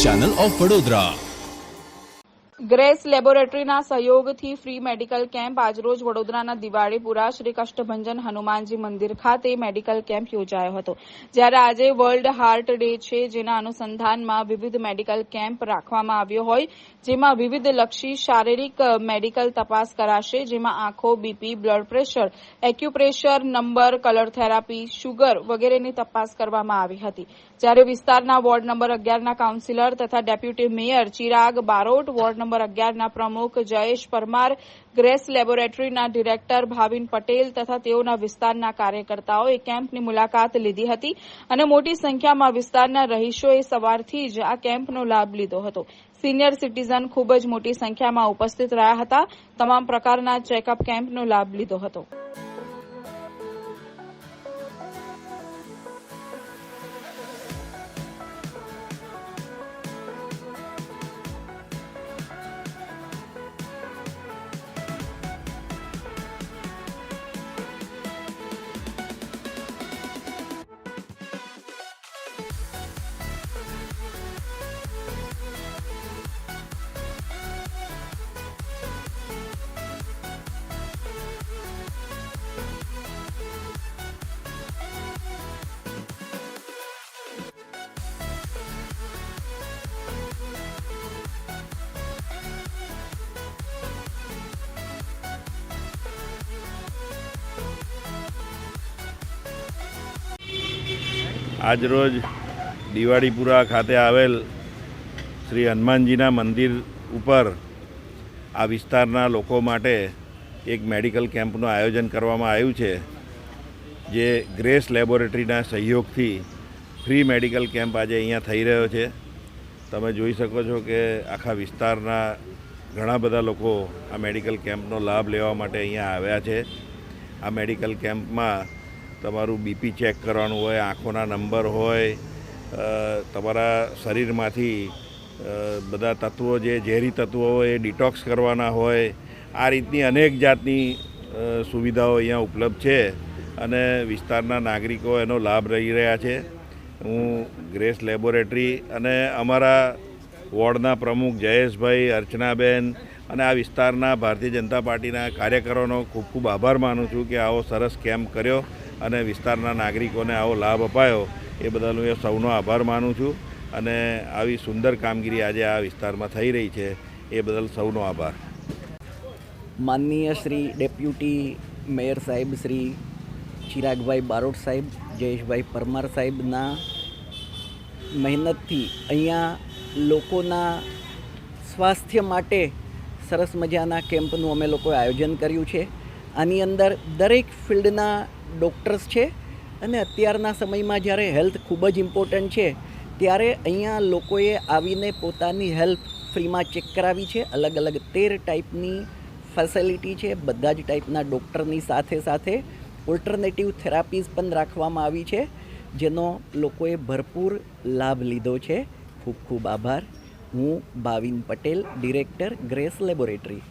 Channel of Vadodara. Grace લેબોરેટરીના સહયોગથી free medical camp આજરોજ વડોદરાના દિવાળીપુરા શ્રી કષ્ટભંજન હનુમાનજી મંદિર ખાતે મેડિકલ કેમ્પ યોજાયો હતો। જ્યારે આજે વર્લ્ડ હાર્ટ ડે છે, જેના અનુસંધાનમાં વિવિધ મેડિકલ કેમ્પ રાખવામાં આવ્યો હોય, જેમાં વિવિધ લક્ષી શારીરિક મેડિકલ તપાસ કરાશે, જેમાં આંખો, BP, blood pressure, acupressure number, colour therapy, sugar વગેરેની તપાસ કરવામાં આવી હતી। જ્યારે વિસ્તારના વોર્ડ નંબર 11ના કાઉન્સિલર તથા deputy mayor Chirag Barot, ward number 11ના પ્રમુખ જયેશ પરમાર, ગ્રેસ લેબોરેટરીના ડિરેક્ટર ભાવિન પટેલ તથા તેઓના વિસ્તારના કાર્યકર્તાઓએ કેમ્પની મુલાકાત લીધી હતી અને મોટી સંખ્યામાં વિસ્તારના રહીશોએ સવારથી જ આ કેમ્પનો લાભ લીધો હતો। સિનિયર સિટીઝન ખૂબ જ મોટી સંખ્યામાં ઉપસ્થિત રહ્યા હતા। તમામ પ્રકારના ચેકઅપ કેમ્પનો લાભ લીધો હતો। આજરોજ દિવાળીપુરા ખાતે આવેલ શ્રી હનુમાનજીના મંદિર ઉપર આ વિસ્તારના લોકો માટે એક મેડિકલ કેમ્પનું આયોજન કરવામાં આવ્યું છે, જે ગ્રેસ લેબોરેટરીના સહયોગથી ફ્રી મેડિકલ કેમ્પ આજે અહીંયા થઈ રહ્યો છે। તમે જોઈ શકો છો કે આખા વિસ્તારના ઘણા બધા લોકો આ મેડિકલ કેમ્પનો લાભ લેવા માટે અહીંયા આવ્યા છે। આ મેડિકલ કેમ્પમાં તમારું બીપી ચેક કરવાનું હોય, આંખોના નંબર હોય, તમારા શરીરમાંથી બધા તત્વો જે ઝેરી તત્વો હોય એ ડિટોક્સ કરવાના હોય, આ રીતની અનેક જાતની સુવિધાઓ અહીંયા ઉપલબ્ધ છે અને વિસ્તારના નાગરિકો એનો લાભ લઈ રહ્યા છે। હું ગ્રેસ લેબોરેટરી અને અમારા વોર્ડના પ્રમુખ જયેશભાઈ, અર્ચનાબેન અને આ વિસ્તારના ભારતીય જનતા પાર્ટીના કાર્યકરોનો ખૂબ ખૂબ આભાર માનું છું કે આવો સરસ કેમ્પ કર્યો અને વિસ્તારના નાગરિકોને આવો લાભ અપાયો। એ બદલ હું સૌનો આભાર માનું છું અને આવી સુંદર કામગીરી આજે આ વિસ્તારમાં થઈ રહી છે, એ બદલ સૌનો આભાર। માનનીય શ્રી ડેપ્યુટી મેયર સાહેબ શ્રી ચિરાગભાઈ બારોટ સાહેબ, જયેશભાઈ પરમાર સાહેબના મહેનતથી અહીંયા લોકોના સ્વાસ્થ્ય માટે સરસ મજાના કેમ્પનું અમે લોકોએ આયોજન કર્યું છે। આની અંદર દરેક ફિલ્ડના ડૉક્ટર્સ છે અને અત્યારના સમયમાં જ્યારે હેલ્થ ખૂબ જ ઇમ્પોર્ટન્ટ છે, ત્યારે અહીંયા લોકોએ આવીને પોતાની હેલ્થ ફ્રીમાં ચેક કરાવી છે। અલગ અલગ 13 ટાઈપની ફેસિલિટી છે। બધા જ ટાઈપના ડૉક્ટરની સાથે સાથે ઓલ્ટરનેટિવ થેરાપીઝ પણ રાખવામાં આવી છે, જેનો લોકોએ ભરપૂર લાભ લીધો છે। ખૂબ ખૂબ આભાર। હું Bhavin Patel, director, grace laboratory.